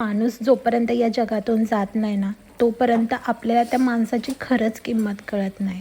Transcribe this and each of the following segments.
माणूस जोपर्यंत या जगातून जात नाही ना, तोपर्यंत आपल्याला त्या माणसाची खरंच किंमत कळत नाही.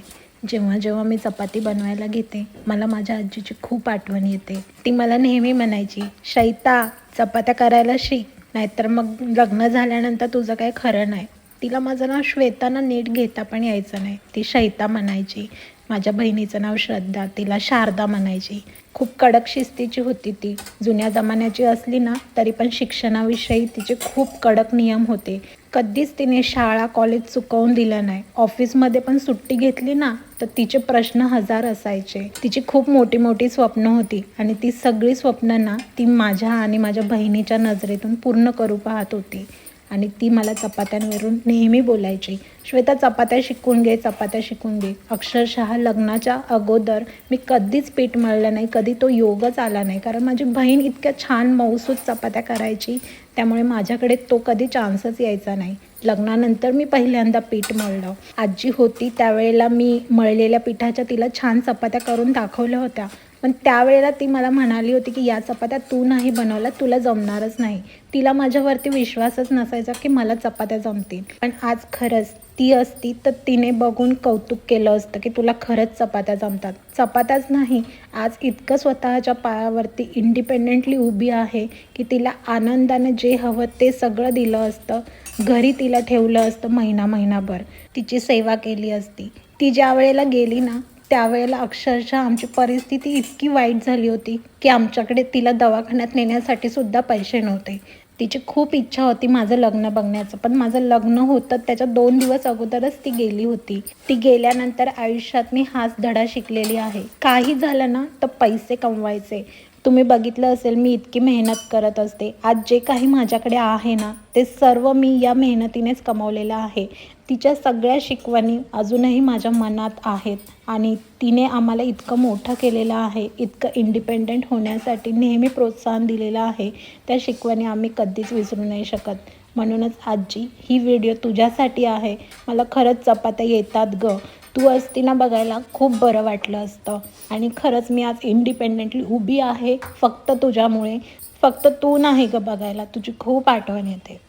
जेव्हा जेव्हा मी चपाती बनवायला घेते, मला माझ्या आजीची खूप आठवण येते. ती मला नेहमी म्हणायची, "शैता, चपात्या करायला शिक, नाहीतर मग लग्न झाल्यानंतर तुझं काही खरं नाही." तिला माझं नाव श्वेताना नीट घेता पण यायचं नाही. ती शैता म्हणायची. माझ्या बहिणीचं नाव श्रद्धा, तिला शारदा म्हणायची. खूप कडक शिस्तीची होती ती. जुन्या जमान्याची असली ना, तरी पण शिक्षणाविषयी तिचे खूप कडक नियम होते. कधीच तिने शाळा कॉलेज चुकवून दिलं नाही. ऑफिसमध्ये पण सुट्टी घेतली ना, तर तिचे प्रश्न हजार असायचे. तिची खूप मोठी मोठी स्वप्न होती आणि ती सगळी स्वप्न ना, ती माझ्या आणि माझ्या बहिणीच्या नजरेतून पूर्ण करू पाहत होती. आणि ती मला चपात्यांवरून नेहमी बोलायची, "श्वेता, चपात्या शिकून घे, चपात्या शिकून घे." अक्षरशः लग्नाच्या अगोदर मी कधीच पीठ मळलं नाही, कधी तो योगच आला नाही. कारण माझी बहीण इतक्या छान मऊसूत चपात्या करायची, त्यामुळे माझ्याकडे तो कधी चान्सच यायचा नाही. लग्नानंतर मी पहिल्यांदा पीठ मळलं. आजी होती त्यावेळेला मी मळलेल्या पिठाच्या तिला छान चपात्या करून दाखवल्या होत्या. पण त्यावेळेला ती मला म्हणाली होती की या चपात्या तू नाही बनवल्या, तुला जमणारच नाही. तिला माझ्यावरती विश्वासच नसायचा की मला चपात्या जमतील. पण आज खरंच ती असती तर तिने बघून कौतुक केलं असतं की तुला खरंच चपात्या जमतात. चपात्याच नाही, आज इतकं स्वतःच्या पायावरती इंडिपेंडेंटली उभी आहे की तिला आनंदाने जे हवं ते सगळं दिलं असतं. घरी तिला ठेवलं असतं महिनाभर. तिची सेवा केली असती. ती ज्या वेळेला गेली ना, त्यावेळेला अक्षरशः आमची परिस्थिती इतकी वाईट झाली होती की आमच्याकडे तिला दवाखान्यात नेण्यासाठी सुद्धा पैसे नव्हते. तिची खूप इच्छा होती माझं लग्न बघण्याचं, पण माझं लग्न होतं त्याच्या 2 दिवस अगोदरच ती गेली होती. ती गेल्यानंतर आयुष्यात मी हाच धडा शिकलेली आहे. काही झालं ना, तर पैसे कमवायचे. तुम्ही बघितलं असेल, मी इतकी मेहनत करत असते. आज जे काही माझ्याकडे आहे ना, ते सर्व मी या मेहनतीनेच कमवलेलं आहे. तिच्या सगळ्या शिकवणी अजूनही माझ्या मनात आहेत आणि तिने आम्हाला इतकं मोठं केलेलं आहे, इतकं इंडिपेंडंट होण्यासाठी नेहमी प्रोत्साहन दिलेलं आहे. त्या शिकवणी आम्ही कधीच विसरू नाही शकत. म्हणूनच आजी, ही व्हिडिओ तुझ्यासाठी आहे. मला खरंच चपात्या येतात गं. तू असती ना बघायला, खूप बरं वाटलं असतं. आणि खरंच मी आज इंडिपेंडेंटली उभी आहे फक्त तुझ्यामुळे. फक्त तू नाही गं बघायला, तुझी खूप आठवण येते.